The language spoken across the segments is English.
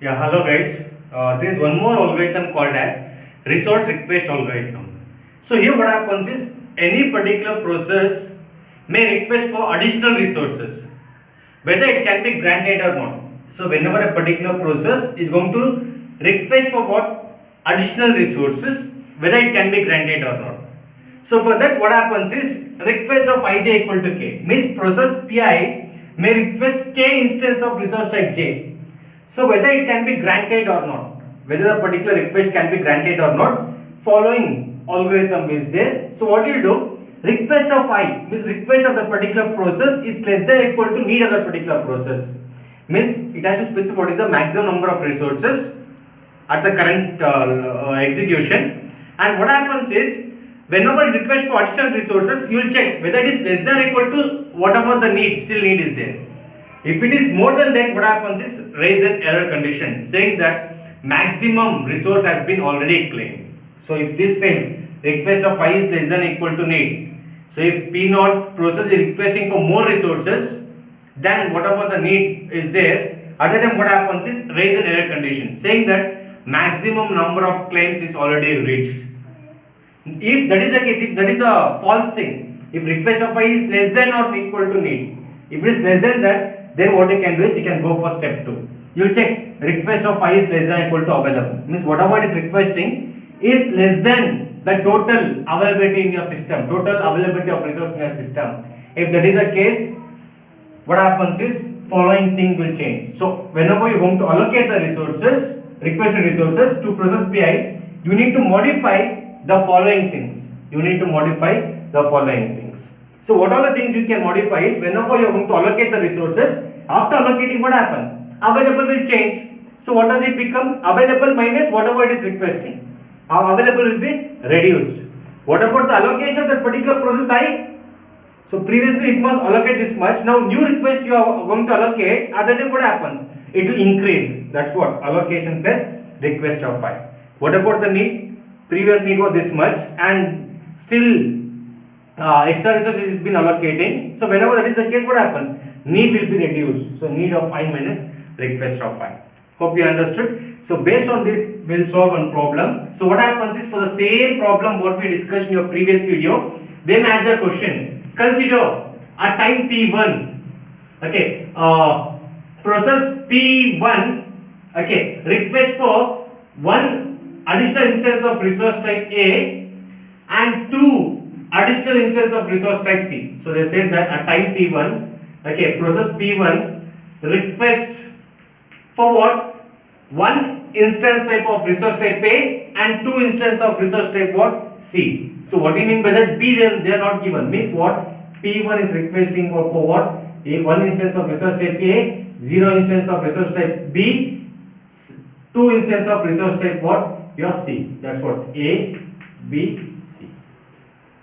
Yeah, hello guys. There is one more algorithm called as resource request algorithm. So here what happens is any particular process may request for additional resources, whether it can be granted or not. So whenever a particular process is going to request for what additional resources, whether it can be granted or not. So for that what happens is request of ij equal to k means process pi may request k instance of resource type j. So whether it can be granted or not, whether the particular request can be granted or not, following algorithm is there. So what you do, request of I means request of the particular process is less than or equal to need of the particular process. Means it has to specify what is the maximum number of resources at the current execution. And what happens is whenever it's request for additional resources, you will check whether it is less than or equal to whatever the still need is there. If it is more than that, what happens is raise an error condition saying that maximum resource has been already claimed. So if this fails, request of I is less than or equal to need. So if P naught process is requesting for more resources than whatever the need is there, at that time what happens is raise an error condition saying that maximum number of claims is already reached. If that is the case, if that is a false thing, if request of I is less than or equal to need, if it is less than that, then what you can do is you can go for step 2. You will check request of I is less than or equal to available. Means whatever it is requesting is less than the total availability in your system, total availability of resource in your system. If that is the case, what happens is following thing will change. So whenever you are going to allocate the resources, requested resources to process PI, you need to modify the following things. You need to modify the following things. So what are the things you can modify is whenever you are going to allocate the resources, after allocating what happen? Available will change. So what does it become? Available minus whatever it is requesting. Available will be reduced. What about the allocation of that particular process I? So previously it must allocate this much. Now new request you are going to allocate, at that time what happens? It will increase. That's what allocation plus request of I. What about the need? Previous need was this much and still extra resources has been allocating. So whenever that is the case, what happens? Need will be reduced. So need of I minus request of I. Hope you understood. So based on this, we'll solve one problem. So what happens is for the same problem what we discussed in your previous video, then ask the question. Consider a time t1. Okay. Process p1. Okay. Request for one additional instance of resource type A and two additional instance of resource type C. So they said that at time t1, okay, process p1 request for what? One instance type of resource type A and two instance of resource type what? C. So what do you mean by that? B they are not given. Means what? P1 is requesting for what? One instance of resource type A, zero instance of resource type B, two instance of resource type what? Your C. That's what? A, B, C.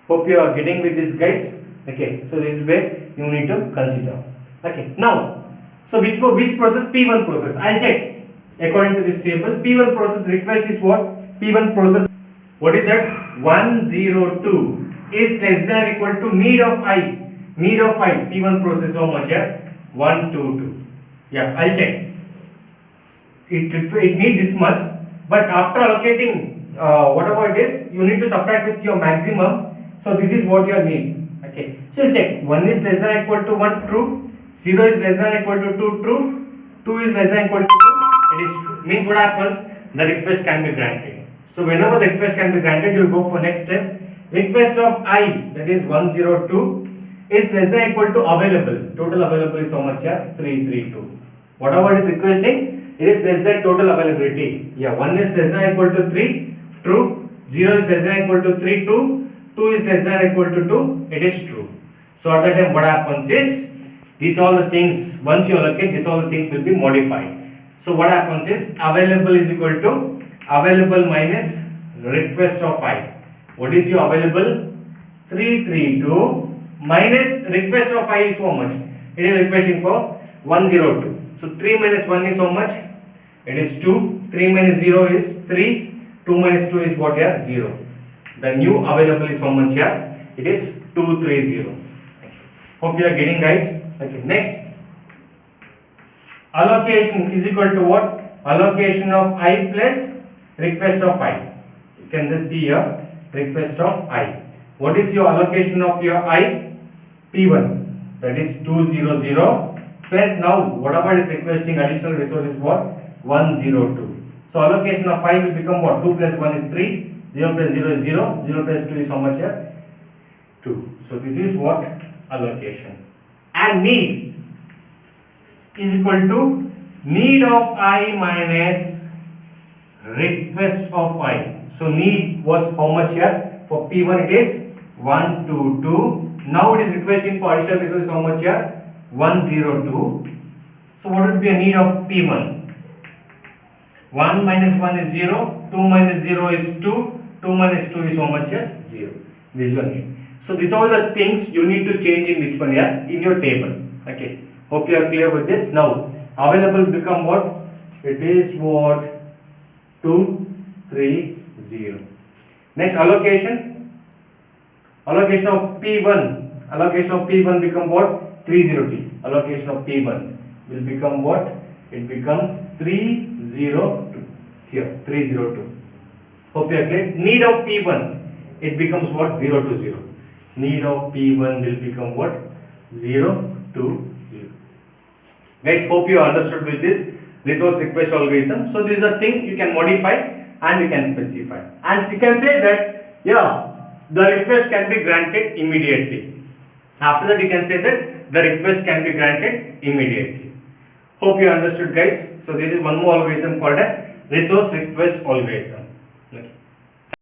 Hope you are getting with this, guys. Okay, so this is where you need to consider. Okay, now, so which process? P1 process. I'll check according to this table. P1 process request is what? P1 process. What is that? 102 is less than or equal to need of I. Need of I. P1 process how much here? 122. Yeah, I'll check. It needs this much, but after allocating whatever it is, you need to subtract with your maximum. So this is what you need. Okay. So check. 1 is less than or equal to 1 true. 0 is less than or equal to 2 true. 2 is less than or equal to 2. It is true. Means what happens? The request can be granted. So whenever the request can be granted, you will go for next step. Request of I, that is 102, is less than or equal to available. Total available is how much here? 332. Whatever it is requesting, it is less than total availability. Yeah, 1 is less than or equal to 3, true. 0 is less than or equal to 3, 2 is less than or equal to 2, it is true. So at that time what happens is, these all the things, once you allocate, these all the things will be modified. So what happens is, available is equal to available minus request of I. What is your available? 332 minus request of I is how much? It is requesting for 102. So 3 minus 1 is how much? It is 2. 3 minus 0 is 3. 2 minus 2 is what here? 0. The new available is how much here? It is 230. Hope you are getting, guys. Okay, next. Allocation is equal to what? allocation of I plus request of I. You can just see here request of I. What is your allocation of your I? P1, that is 200 plus now whatever is requesting additional resource is what? 102. So allocation of 5 will become what? 2 plus 1 is 3, 0 plus 0 is 0, 0 plus 2 is how much here? 2. So this is what? Allocation. And need is equal to need of I minus request of I. So need was how much here? For P1 it is 122. Now it is requesting for additional resource how much here? 102. So what would be a need of P1? 1 minus 1 is 0, 2 minus 0 is 2, 2 minus 2 is how much here? 0. This is your need. So these are all the things you need to change in which one here? In your table. Okay. Hope you are clear with this. Now available become what? It is what? 2, 3, 0. Next allocation. Allocation of P1. Allocation of P1 become what? 302. Allocation of P1 will become what? It becomes 302. Here 302. Hope you are clear. Need of P1. It becomes what? 020. Need of P1 will become what? 020. Guys, hope you understood with this resource request algorithm. So this is a thing you can modify and you can specify. And you can say that, yeah, the request can be granted immediately. After that, you can say that the request can be granted immediately. Hope you understood, guys. So this is one more algorithm called as resource request algorithm.